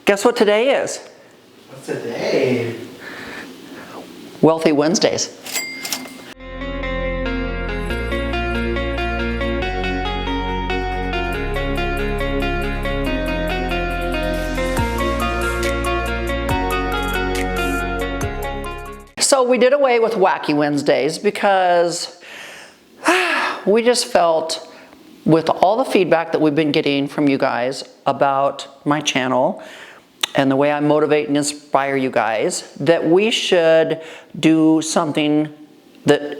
Guess what today is? What's today? Wealthy Wednesdays. So we did away with Wacky Wednesdays because we just felt, with all the feedback that we've been getting from you guys about my channel and the way I motivate and inspire you guys, that we should do something that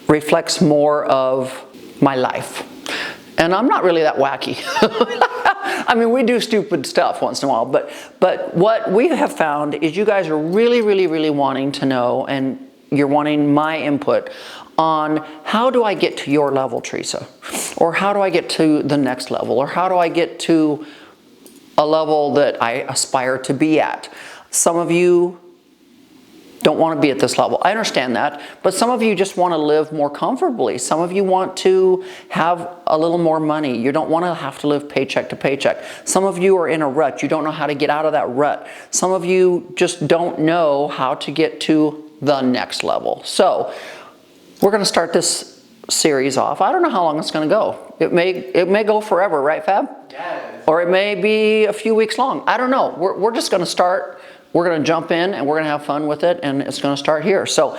reflects more of my life. And I'm not really that wacky. I mean, we do stupid stuff once in a while, but what we have found is you guys are really wanting to know, and you're wanting my input on how do I get to your level, Theresa? Or how do I get to the next level? Or how do I get to a level that I aspire to be at? Some of you don't want to be at this level. I understand that, but some of you just want to live more comfortably. Some of you want to have a little more money. You don't want to have to live paycheck to paycheck. Some of you are in a rut. You don't know how to get out of that rut. Some of you just don't know how to get to the next level. So we're going to start this series off. I don't know how long it's going to go. It may go forever, right, Fab? Yes. Or it may be a few weeks long. I don't know. We're just going to start. We're going to jump in and we're going to have fun with it, and it's going to start here. So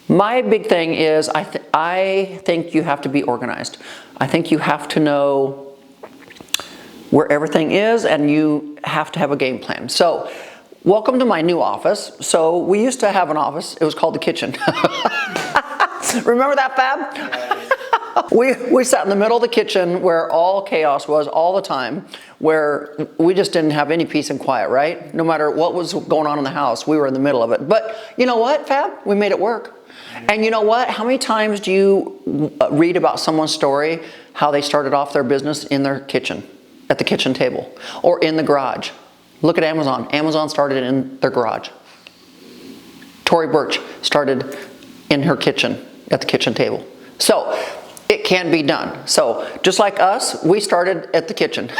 my big thing is I think you have to be organized. I think you have to know where everything is, and you have to have a game plan. So welcome to my new office. So we used to have an office. It was called the kitchen. Remember that, Fab? Yes. We sat in the middle of the kitchen where all chaos was all the time, where we just didn't have any peace and quiet, right? No matter what was going on in the house, we were in the middle of it. But you know what, Fab? We made it work. And you know what? How many times do you read about someone's story, how they started off their business in their kitchen, at the kitchen table, or in the garage? Look at Amazon. Amazon started in their garage. Tory Burch started in her kitchen, at the kitchen table. So it can be done. So just like us, we started at the kitchen.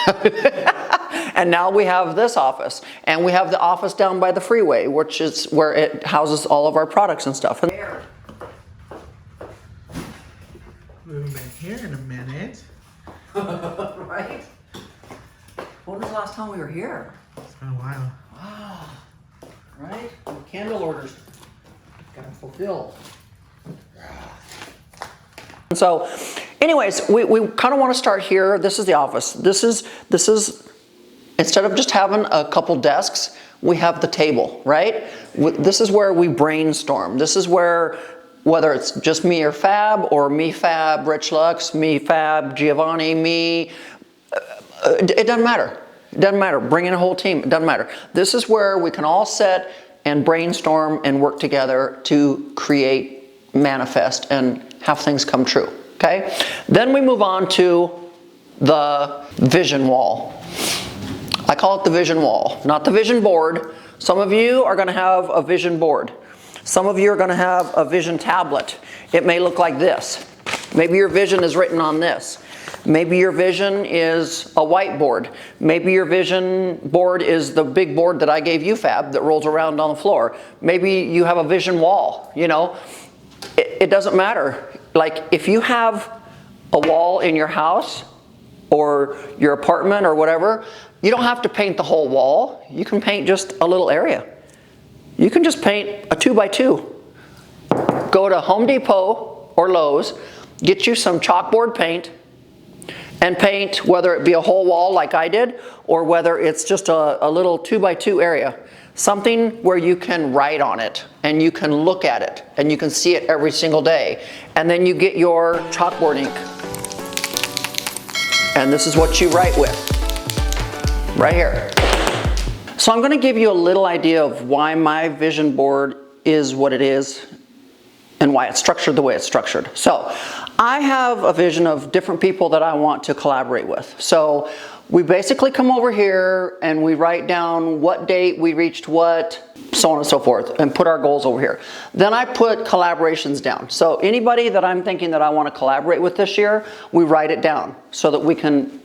And now we have this office. And we have the office down by the freeway, which is where it houses all of our products and stuff. We haven't been here in a minute. Right? When was the last time we were here? It's been a while. Wow. Right? The candle orders got fulfilled. So anyways, we kind of want to start here. This is the office. This is instead of just having a couple desks, we have the table, right? This is where we brainstorm. This is where, whether it's just me or Fab, or me, Fab, Rich Lux, me, Fab, Giovanni, me, it doesn't matter. It doesn't matter. Bring in a whole team. It doesn't matter. This is where we can all sit and brainstorm and work together to create, manifest, and have things come true, okay? Then we move on to the vision wall. I call it the vision wall, not the vision board. Some of you are gonna have a vision board. Some of you are gonna have a vision tablet. It may look like this. Maybe your vision is written on this. Maybe your vision is a whiteboard. Maybe your vision board is the big board that I gave you, Fab, that rolls around on the floor. Maybe you have a vision wall, you know? It doesn't matter. Like, if you have a wall in your house or your apartment or whatever, you don't have to paint the whole wall. You can paint just a little area. You can just paint a 2x2. Go to Home Depot or Lowe's, get you some chalkboard paint, and paint, whether it be a whole wall like I did, or whether it's just a little 2x2 area. Something where you can write on it, and you can look at it, and you can see it every single day. And then you get your chalkboard ink. And this is what you write with, right here. So I'm gonna give you a little idea of why my vision board is what it is, and why it's structured the way it's structured. So I have a vision of different people that I want to collaborate with. So we basically come over here and we write down what date we reached what, so on and so forth, and put our goals over here. Then I put collaborations down. So anybody that I'm thinking that I want to collaborate with this year, we write it down so that we can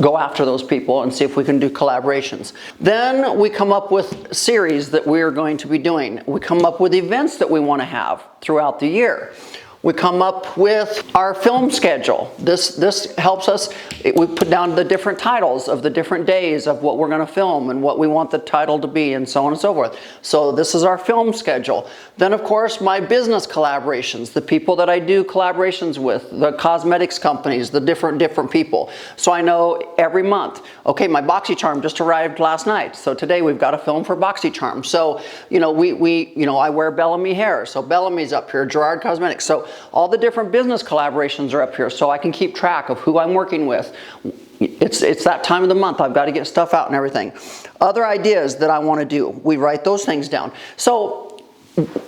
go after those people and see if we can do collaborations. Then we come up with series that we are going to be doing. We come up with events that we want to have throughout the year. We come up with our film schedule. This helps us. We put down the different titles of the different days of what we're going to film and what we want the title to be and so on and so forth. So this is our film schedule. Then of course my business collaborations, the people that I do collaborations with, the cosmetics companies, the different people. So I know every month, okay, my BoxyCharm just arrived last night. So today we've got a film for BoxyCharm. So, you know, I wear Bellamy hair. So Bellamy's up here, Gerard Cosmetics. So all the different business collaborations are up here so I can keep track of who I'm working with. It's that time of the month. I've got to get stuff out and everything. Other ideas that I want to do, we write those things down. So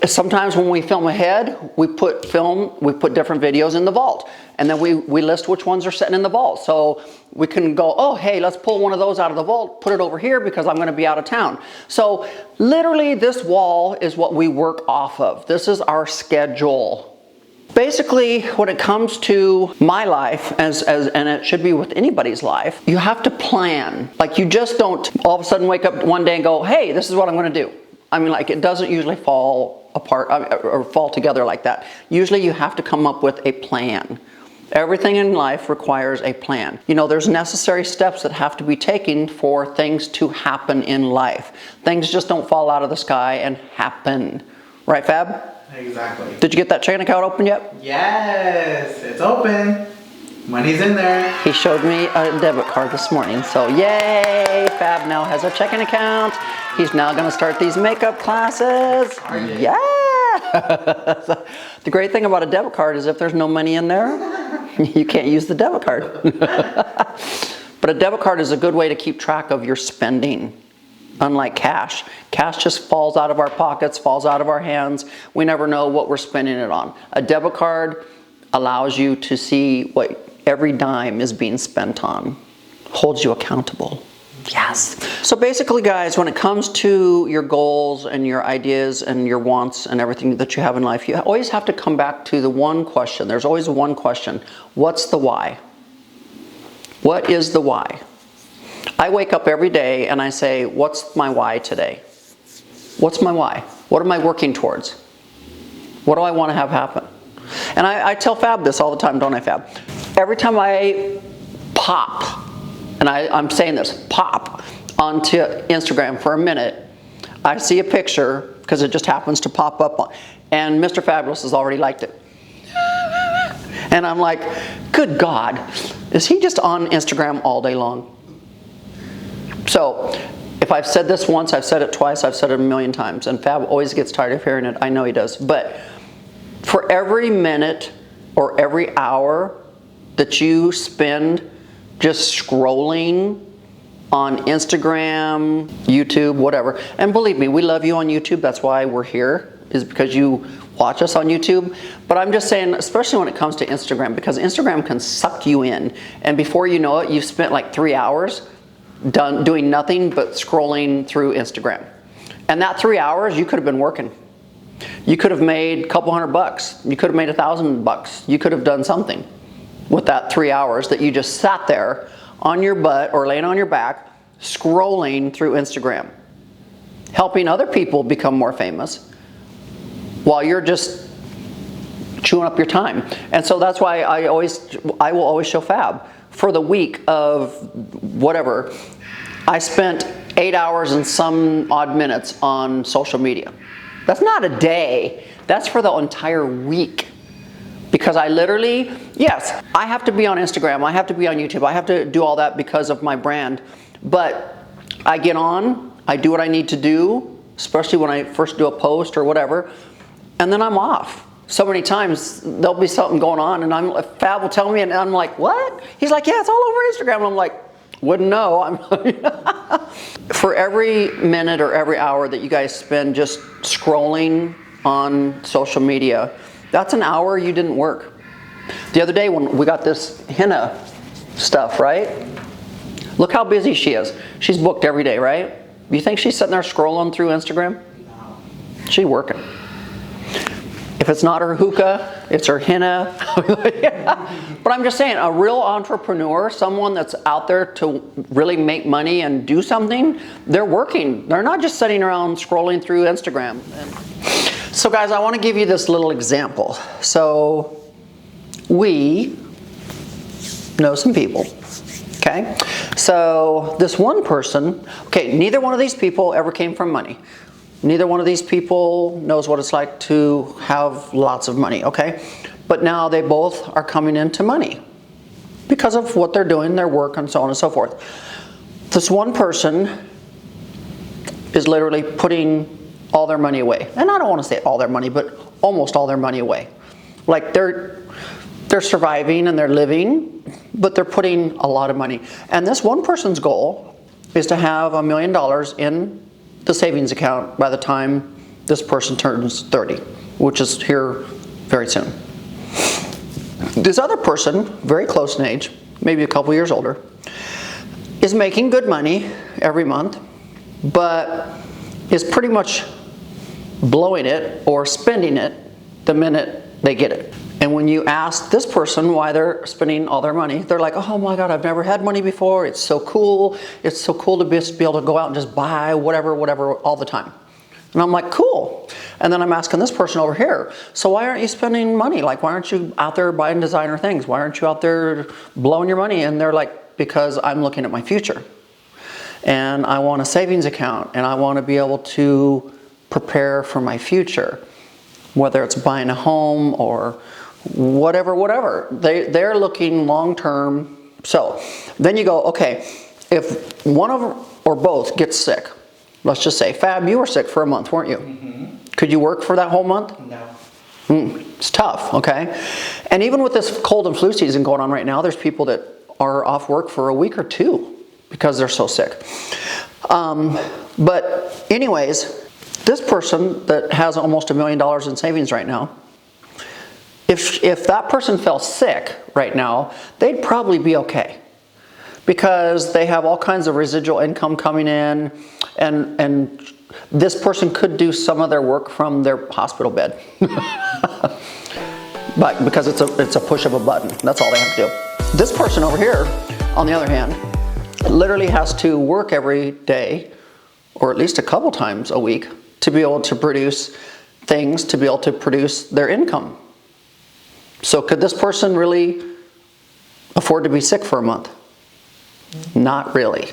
sometimes when we film ahead, we put different videos in the vault. And then we list which ones are sitting in the vault. So we can go, oh, hey, let's pull one of those out of the vault, put it over here because I'm going to be out of town. So literally this wall is what we work off of. This is our schedule. Basically, when it comes to my life, and it should be with anybody's life, you have to plan. Like you just don't all of a sudden wake up one day and go, hey, this is what I'm going to do. I mean, like it doesn't usually fall apart or fall together like that. Usually you have to come up with a plan. Everything in life requires a plan. You know, there's necessary steps that have to be taken for things to happen in life. Things just don't fall out of the sky and happen. Right, Fab? Exactly. Did you get that checking account open yet? Yes, it's open. Money's in there. He showed me a debit card this morning. So yay, Fab now has a checking account. He's now going to start these makeup classes. Yeah. The great thing about a debit card is if there's no money in there, you can't use the debit card. But a debit card is a good way to keep track of your spending. Unlike cash. Cash just falls out of our pockets, falls out of our hands. We never know what we're spending it on. A debit card allows you to see what every dime is being spent on. Holds you accountable. Yes. So basically, guys, when it comes to your goals and your ideas and your wants and everything that you have in life, you always have to come back to the one question. There's always one question. What's the why? What is the why? I wake up every day and I say, what's my why today? What's my why? What am I working towards? What do I want to have happen? And I tell Fab this all the time, don't I, Fab? Every time I pop, and I'm saying this, pop onto Instagram for a minute, I see a picture, because it just happens to pop up, and Mr. Fabulous has already liked it. And I'm like, good God, is he just on Instagram all day long? So, if I've said this once, I've said it twice, I've said it a million times, and Fab always gets tired of hearing it. I know he does. But for every minute or every hour that you spend just scrolling on Instagram, YouTube, whatever, and believe me, we love you on YouTube. That's why we're here, is because you watch us on YouTube. But I'm just saying, especially when it comes to Instagram, because Instagram can suck you in, and before you know it, you've spent like 3 hours doing nothing but scrolling through Instagram. And that 3 hours, you could have been working. You could have made a couple $100. You could have made $1,000. You could have done something with that 3 hours that you just sat there on your butt or laying on your back, scrolling through Instagram, helping other people become more famous while you're just chewing up your time. And so that's why I will always show Fab. For the week of whatever, I spent 8 hours and some odd minutes on social media. That's not a day. That's for the entire week. Because I literally, yes, I have to be on Instagram, I have to be on YouTube, I have to do all that because of my brand. But I get on, I do what I need to do, especially when I first do a post or whatever, and then I'm off. So many times there'll be something going on and Fab will tell me and I'm like, what? He's like, yeah, it's all over Instagram. And I'm like, wouldn't know. For every minute or every hour that you guys spend just scrolling on social media, that's an hour you didn't work. The other day when we got this henna stuff, right? Look how busy she is. She's booked every day, right? You think she's sitting there scrolling through Instagram? No. She's working. If it's not her hookah, it's her henna. But I'm just saying, a real entrepreneur, someone that's out there to really make money and do something, they're working. They're not just sitting around scrolling through Instagram. So guys, I want to give you this little example. So we know some people. Okay, so this one person, okay, neither one of these people ever came from money. Neither one of these people knows what it's like to have lots of money, okay? But now they both are coming into money because of what they're doing, their work, and so on and so forth. This one person is literally putting all their money away. And I don't want to say all their money, but almost all their money away. Like they're surviving and they're living, but they're putting a lot of money. And this one person's goal is to have $1 million in the savings account by the time this person turns 30, which is here very soon. This other person, very close in age, maybe a couple years older, is making good money every month, but is pretty much blowing it or spending it the minute they get it. And when you ask this person why they're spending all their money, they're like, oh my God, I've never had money before. It's so cool. It's so cool to be able to go out and just buy whatever all the time. And I'm like, cool. And then I'm asking this person over here, so why aren't you spending money? Like, why aren't you out there buying designer things? Why aren't you out there blowing your money? And they're like, because I'm looking at my future. And I want a savings account, and I want to be able to prepare for my future, whether it's buying a home or whatever. They're looking long term. So then you go, okay, if one of them or both gets sick, let's just say, Fab, you were sick for a month, weren't you? Mm-hmm. Could you work for that whole month? No. It's tough, okay? And even with this cold and flu season going on right now, there's people that are off work for a week or two because they're so sick. But anyways, this person that has almost $1 million in savings right now, if that person fell sick right now, they'd probably be okay, because they have all kinds of residual income coming in, and this person could do some of their work from their hospital bed. But because it's a push of a button, that's all they have to do. This person over here, on the other hand, literally has to work every day, or at least a couple times a week, to be able to produce things, to be able to produce their income. So could this person really afford to be sick for a month? Not really.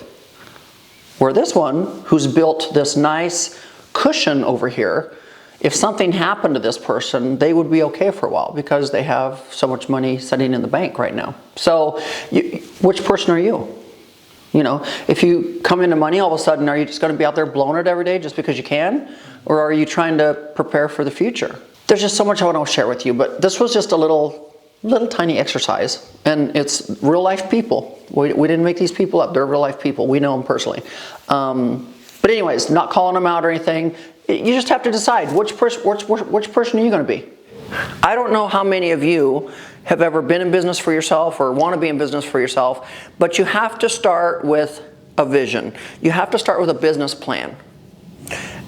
Where this one, who's built this nice cushion over here, if something happened to this person, they would be okay for a while because they have so much money sitting in the bank right now. So which person are you? You know, if you come into money all of a sudden, are you just going to be out there blowing it every day just because you can? Or are you trying to prepare for the future? There's just so much I want to share with you, but this was just a little tiny exercise, and it's real life people. We didn't make these people up. They're real life people. We know them personally. But anyways, not calling them out or anything. You just have to decide which person are you going to be. I don't know how many of you have ever been in business for yourself or want to be in business for yourself, but you have to start with a vision. You have to start with a business plan.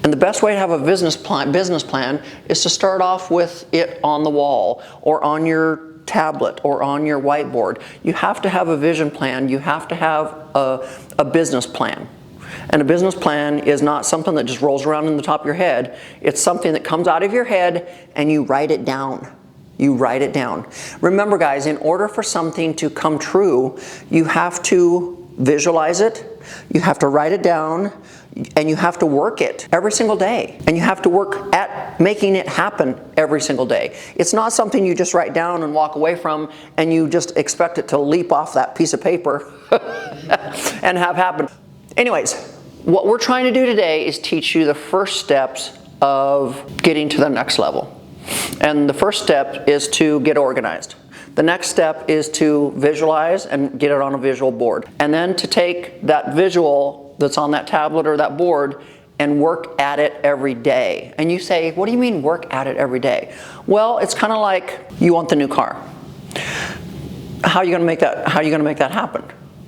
And the best way to have a business plan is to start off with it on the wall or on your tablet or on your whiteboard. You have to have a vision plan. You have to have a business plan. And a business plan is not something that just rolls around in the top of your head. It's something that comes out of your head and you write it down. You write it down. Remember guys, in order for something to come true, you have to visualize it, you have to write it down, and you have to work it every single day. And you have to work at making it happen every single day. It's not something you just write down and walk away from and you just expect it to leap off that piece of paper and have happen. Anyways, what we're trying to do today is teach you the first steps of getting to the next level. And the first step is to get organized. The next step is to visualize and get it on a visual board. And then to take that visual that's on that tablet or that board and work at it every day. And you say, what do you mean work at it every day? Well, it's kind of like you want the new car. How are you going to make that happen?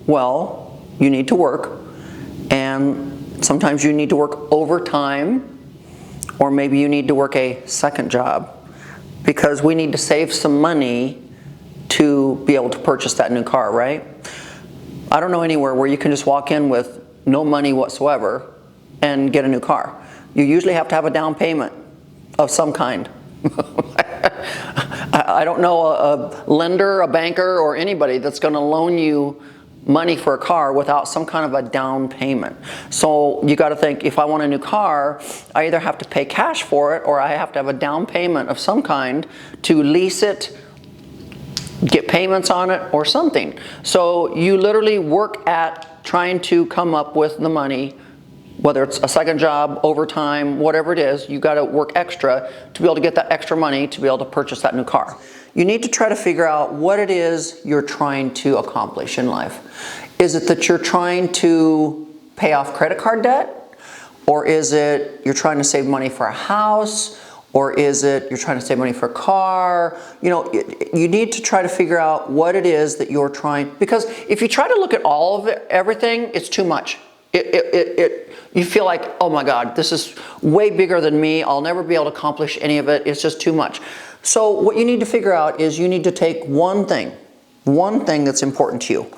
Well, you need to work, and sometimes you need to work overtime, or maybe you need to work a second job. because we need to save some money to be able to purchase that new car, right? I don't know anywhere where you can just walk in with no money whatsoever and get a new car. You usually have to have a down payment of some kind. I don't know a lender, a banker, or anybody that's going to loan you money for a car without some kind of a down payment. So you got to think, if I want a new car, I either have to pay cash for it or I have to have a down payment of some kind to lease it, get payments on it, or something. So you literally work at trying to come up with the money, whether it's a second job, overtime, whatever it is. You got to work extra to be able to get that extra money to be able to purchase that new car. You need to try to figure out what it is you're trying to accomplish in life. Is it that you're trying to pay off credit card debt? Or is it you're trying to save money for a house? Or is it you're trying to save money for a car? You know, you need to try to figure out what it is that you're trying, because if you try to look at all of it, everything, it's too much. You feel like, oh my God, this is way bigger than me. I'll never be able to accomplish any of it. It's just too much. So what you need to figure out is you need to take one thing that's important to you.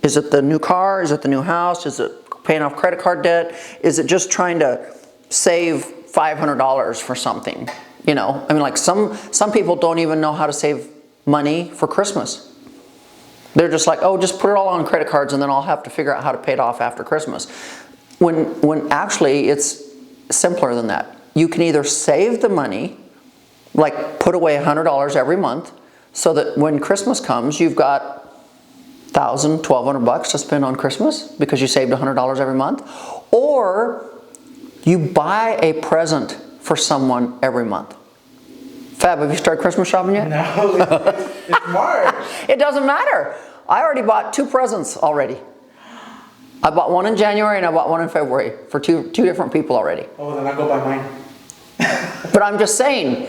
Is it the new car? Is it the new house? Is it paying off credit card debt? Is it just trying to save $500 for something? You know, I mean, like some people don't even know how to save money for Christmas. They're just like, oh, just put it all on credit cards and then I'll have to figure out how to pay it off after Christmas. When actually it's simpler than that. You can either save the money, like put away $100 every month, so that when Christmas comes, you've got $1,000, $1,200 to spend on Christmas because you saved $100 every month. Or you buy a present for someone every month. Fab, have you started Christmas shopping yet? No, it's March. It doesn't matter. I already bought 2 presents already. I bought one in January and I bought one in February for two different people already. Oh, then I'll go buy mine. But I'm just saying,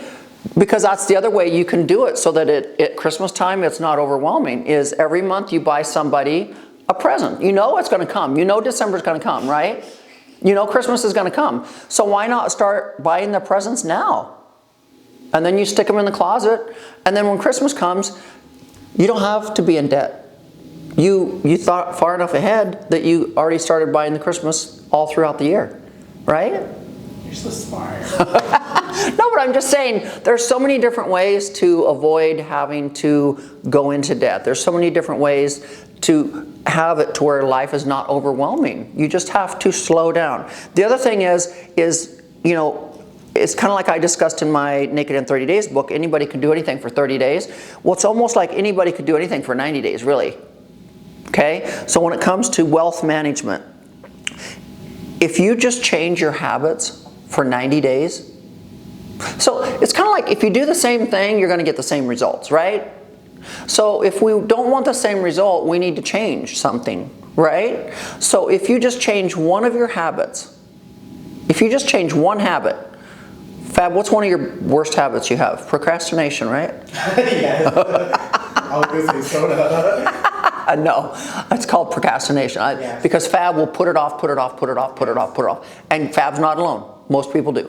because that's the other way you can do it so that at Christmas time it's not overwhelming, is every month you buy somebody a present. You know it's going to come. You know December's going to come, right? You know Christmas is going to come. So why not start buying the presents now? And then you stick them in the closet, and then when Christmas comes, you don't have to be in debt. You thought far enough ahead that you already started buying the Christmas all throughout the year, right? You're so smart. No, but I'm just saying, there's so many different ways to avoid having to go into debt. There's so many different ways to have it to where life is not overwhelming. You just have to slow down. The other thing is you know, it's kind of like I discussed in my Naked in 30 Days book. Anybody can do anything for 30 days. Well, it's almost like anybody could do anything for 90 days, really. Okay? So when it comes to wealth management, if you just change your habits for 90 days, so it's kind of like if you do the same thing, you're going to get the same results, right? So if we don't want the same result, we need to change something, right? So if you just change one of your habits, if you just change one habit, Fab, what's one of your worst habits you have? Procrastination, right? Yes. I was going to say soda. No, it's called procrastination. Yes. Because Fab will put it off. And Fab's not alone. Most people do.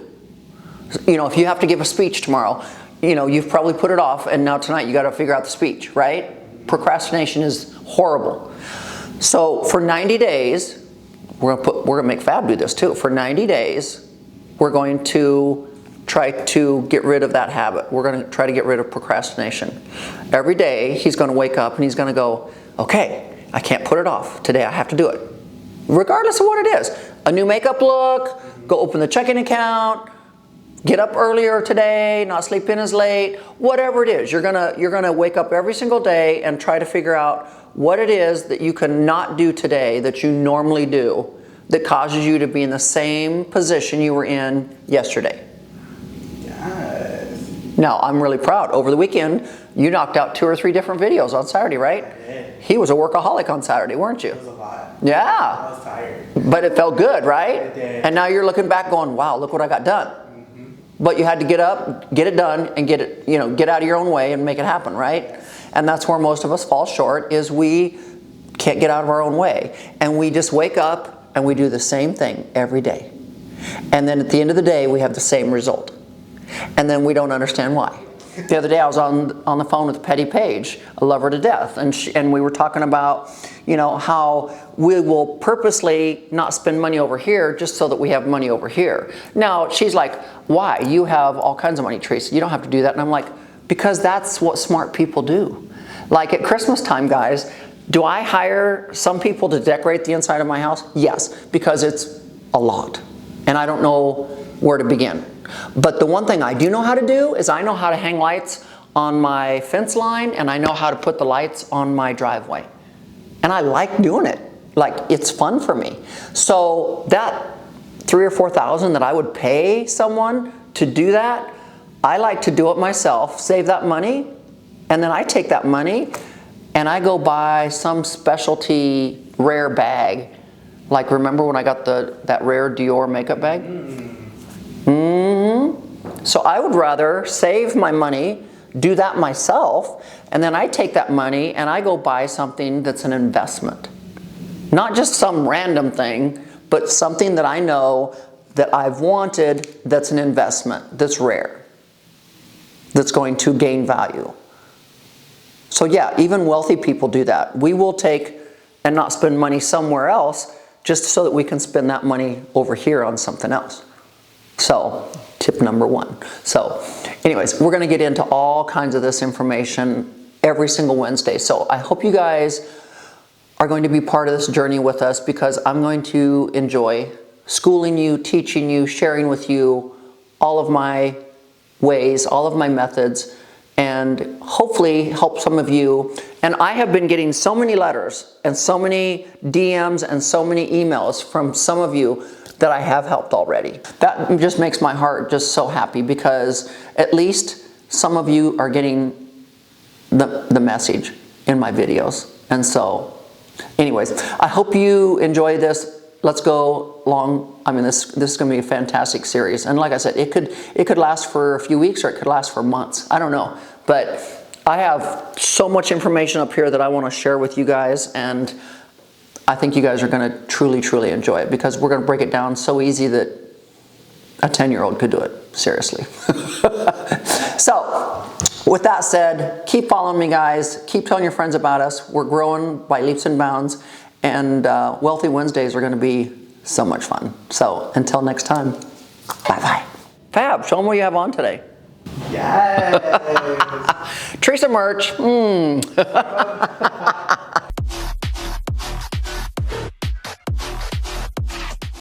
You know, if you have to give a speech tomorrow, you know, you've probably put it off, and now tonight you got to figure out the speech, right? Procrastination is horrible. So for 90 days, we're gonna make Fab do this too. For 90 days, we're going to try to get rid of that habit. We're going to try to get rid of procrastination. Every day, he's going to wake up and he's going to go, okay, I can't put it off. Today I have to do it. Regardless of what it is. A new makeup look, go open the checking account, get up earlier today, not sleep in as late, whatever it is. You're gonna wake up every single day and try to figure out what it is that you cannot do today that you normally do that causes you to be in the same position you were in yesterday. Yes. Now, I'm really proud. Over the weekend, you knocked out 2 or 3 different videos on Saturday, right? I did. He was a workaholic on Saturday, weren't you? It was a lot. Yeah. I was tired. But it felt good, right? It did. And now you're looking back going, wow, look what I got done. Mm-hmm. But you had to get up, get it done, and get it, you know, get out of your own way and make it happen, right? Yes. And that's where most of us fall short, is we can't get out of our own way. And we just wake up and we do the same thing every day. And then at the end of the day, we have the same result. And then we don't understand why. The other day I was on the phone with Petty Page. I love her to death. And we were talking about, you know, how we will purposely not spend money over here just so that we have money over here. Now, she's like, why? You have all kinds of money, Theresa. You don't have to do that. And I'm like, because that's what smart people do. Like at Christmas time, guys, do I hire some people to decorate the inside of my house? Yes, because it's a lot. And I don't know where to begin. But the one thing I do know how to do is I know how to hang lights on my fence line, and I know how to put the lights on my driveway. And I like doing it. Like, it's fun for me. So that $3,000 or $4,000 that I would pay someone to do that, I like to do it myself, save that money, and then I take that money and I go buy some specialty rare bag. Like, remember when I got that rare Dior makeup bag? So I would rather save my money, do that myself, and then I take that money and I go buy something that's an investment. Not just some random thing, but something that I know that I've wanted that's an investment, that's rare, that's going to gain value. So yeah, even wealthy people do that. We will take and not spend money somewhere else just so that we can spend that money over here on something else. So, tip number one. So, anyways, we're going to get into all kinds of this information every single Wednesday. So, I hope you guys are going to be part of this journey with us, because I'm going to enjoy schooling you, teaching you, sharing with you all of my ways, all of my methods, and hopefully help some of you. And I have been getting so many letters and so many DMs and so many emails from some of you that I have helped already. That just makes my heart just so happy, because at least some of you are getting the message in my videos. And so, anyways, I hope you enjoy this. Let's go long. I mean, this is going to be a fantastic series. And like I said, it could last for a few weeks, or it could last for months. I don't know. But I have so much information up here that I want to share with you guys, and I think you guys are going to truly, truly enjoy it, because we're going to break it down so easy that a 10-year-old could do it, seriously. So, with that said, keep following me, guys. Keep telling your friends about us. We're growing by leaps and bounds, and Wealthy Wednesdays are going to be so much fun. So, until next time, bye-bye. Fab, show them what you have on today. Yes. Theresa merch.